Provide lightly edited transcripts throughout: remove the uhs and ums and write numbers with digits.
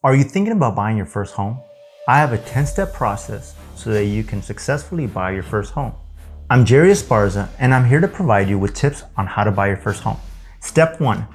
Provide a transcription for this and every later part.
Are you thinking about buying your first home? I have a 10-step process so that you can successfully buy your first home. I'm Jerry Esparza, and I'm here to provide you with tips on how to buy your first home. Step 1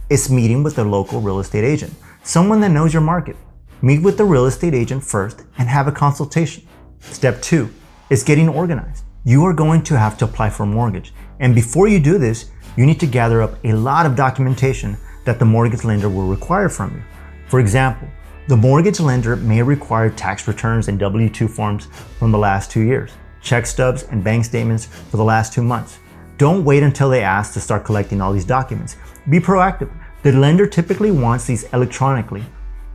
is meeting with a local real estate agent, someone that knows your market. Meet with the real estate agent first and have a consultation. Step 2 is getting organized. You are going to have to apply for a mortgage, and before you do this, you need to gather up a lot of documentation that the mortgage lender will require from you. For example, the mortgage lender may require tax returns and W-2 forms from the last 2 years, check stubs and bank statements for the last 2 months. Don't wait until they ask to start collecting all these documents. Be proactive. The lender typically wants these electronically.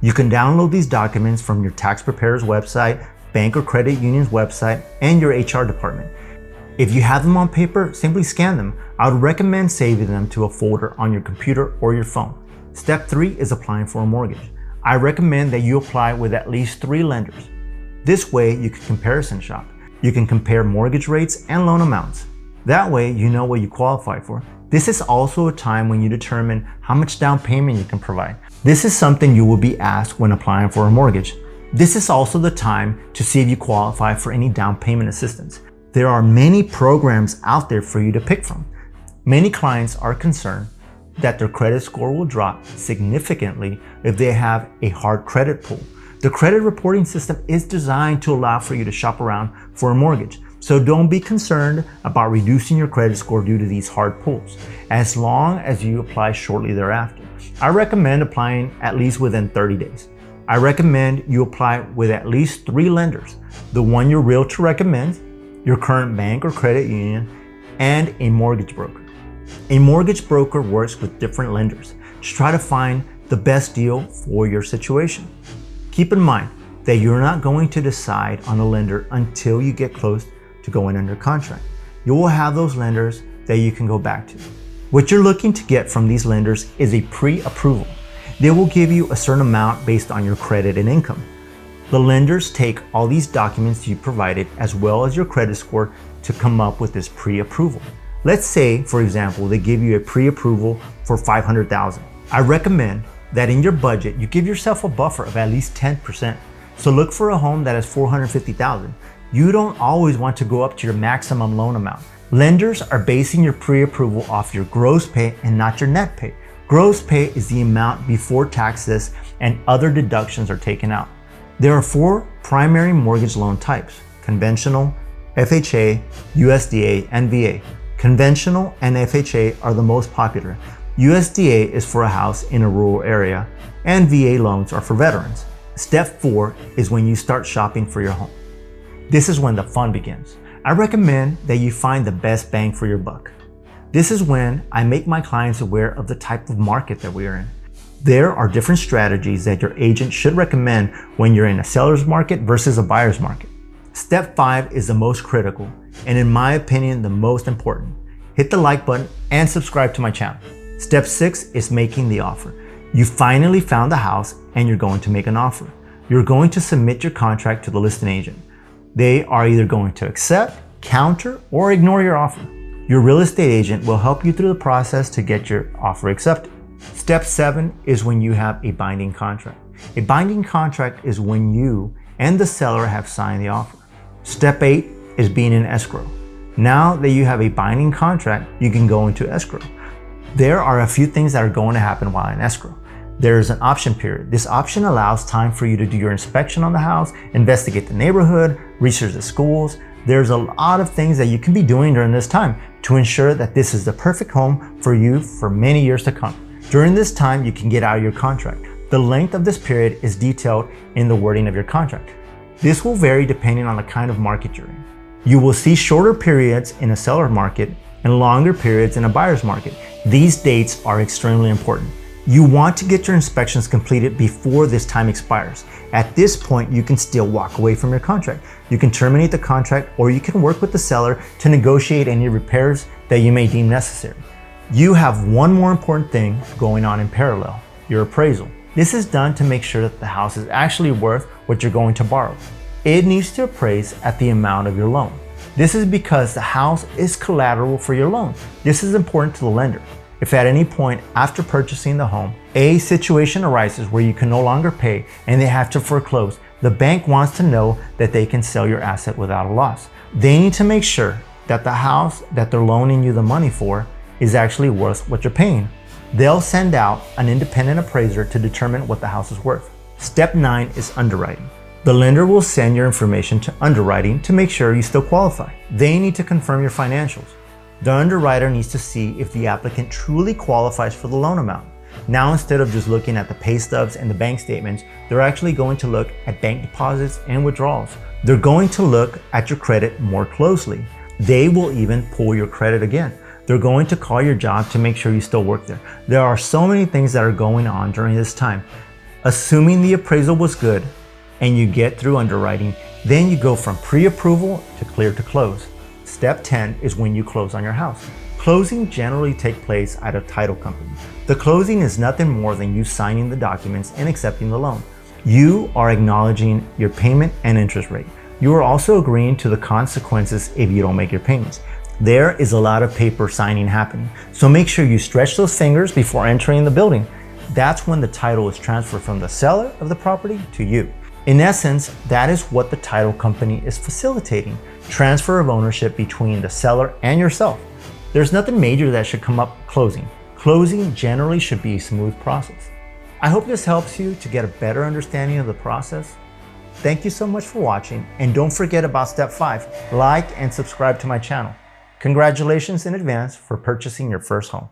You can download these documents from your tax preparer's website, bank or credit union's website, and your HR department. If you have them on paper, simply scan them. I would recommend saving them to a folder on your computer or your phone. Step 3 is applying for a mortgage. I recommend that you apply with at least 3 lenders. This way you can comparison shop. You can compare mortgage rates and loan amounts. That way you know what you qualify for. This is also a time when you determine how much down payment you can provide. This is something you will be asked when applying for a mortgage. This is also the time to see if you qualify for any down payment assistance. There are many programs out there for you to pick from. Many clients are concerned that their credit score will drop significantly if they have a hard credit pull. The credit reporting system is designed to allow for you to shop around for a mortgage. So don't be concerned about reducing your credit score due to these hard pulls, as long as you apply shortly thereafter. I recommend applying at least within 30 days. I recommend you apply with at least 3 lenders, the one your realtor recommends, your current bank or credit union, and a mortgage broker. A mortgage broker works with different lenders to try to find the best deal for your situation. Keep in mind that you're not going to decide on a lender until you get close to going under contract. You will have those lenders that you can go back to. What you're looking to get from these lenders is a pre-approval. They will give you a certain amount based on your credit and income. The lenders take all these documents you provided as well as your credit score to come up with this pre-approval. Let's say, for example, they give you a pre-approval for $500,000. I recommend that in your budget, you give yourself a buffer of at least 10%. So look for a home that has $450,000. You don't always want to go up to your maximum loan amount. Lenders are basing your pre-approval off your gross pay and not your net pay. Gross pay is the amount before taxes and other deductions are taken out. There are 4 primary mortgage loan types: conventional, FHA, USDA, and VA. Conventional and FHA are the most popular. USDA is for a house in a rural area, and VA loans are for veterans. Step 4 is when you start shopping for your home. This is when the fun begins. I recommend that you find the best bang for your buck. This is when I make my clients aware of the type of market that we are in. There are different strategies that your agent should recommend when you're in a seller's market versus a buyer's market. Step 5 is the most critical, and in my opinion, the most important. Hit the like button and subscribe to my channel. Step 6 is making the offer. You finally found the house and you're going to make an offer. You're going to submit your contract to the listing agent. They are either going to accept, counter, or ignore your offer. Your real estate agent will help you through the process to get your offer accepted. Step 7 is when you have a binding contract. A binding contract is when you and the seller have signed the offer. Step 8 is being in escrow. Now that you have a binding contract, you can go into escrow. There are a few things that are going to happen while in escrow. There is an option period. This option allows time for you to do your inspection on the house, investigate the neighborhood, research the schools. There's a lot of things that you can be doing during this time to ensure that this is the perfect home for you for many years to come. During this time, you can get out of your contract. The length of this period is detailed in the wording of your contract. This will vary depending on the kind of market you're in. You will see shorter periods in a seller market and longer periods in a buyer's market. These dates are extremely important. You want to get your inspections completed before this time expires. At this point, you can still walk away from your contract. You can terminate the contract, or you can work with the seller to negotiate any repairs that you may deem necessary. You have one more important thing going on in parallel: your appraisal. This is done to make sure that the house is actually worth what you're going to borrow. It needs to appraise at the amount of your loan. This is because the house is collateral for your loan. This is important to the lender. If at any point after purchasing the home, a situation arises where you can no longer pay and they have to foreclose, the bank wants to know that they can sell your asset without a loss. They need to make sure that the house that they're loaning you the money for is actually worth what you're paying. They'll send out an independent appraiser to determine what the house is worth. Step 9 is underwriting. The lender will send your information to underwriting to make sure you still qualify. They need to confirm your financials. The underwriter needs to see if the applicant truly qualifies for the loan amount. Now, instead of just looking at the pay stubs and the bank statements, they're actually going to look at bank deposits and withdrawals. They're going to look at your credit more closely. They will even pull your credit again. They're going to call your job to make sure you still work there. There are so many things that are going on during this time. Assuming the appraisal was good and you get through underwriting, then you go from pre-approval to clear to close. Step 10 is when you close on your house. Closing generally takes place at a title company. The closing is nothing more than you signing the documents and accepting the loan. You are acknowledging your payment and interest rate. You are also agreeing to the consequences if you don't make your payments. There is a lot of paper signing happening, so make sure you stretch those fingers before entering the building. That's when the title is transferred from the seller of the property to you. In essence, that is what the title company is facilitating: transfer of ownership between the seller and yourself. There's nothing major that should come up closing. Closing generally should be a smooth process. I hope this helps you to get a better understanding of the process. Thank you so much for watching, and don't forget about step 5, like and subscribe to my channel. Congratulations in advance for purchasing your first home.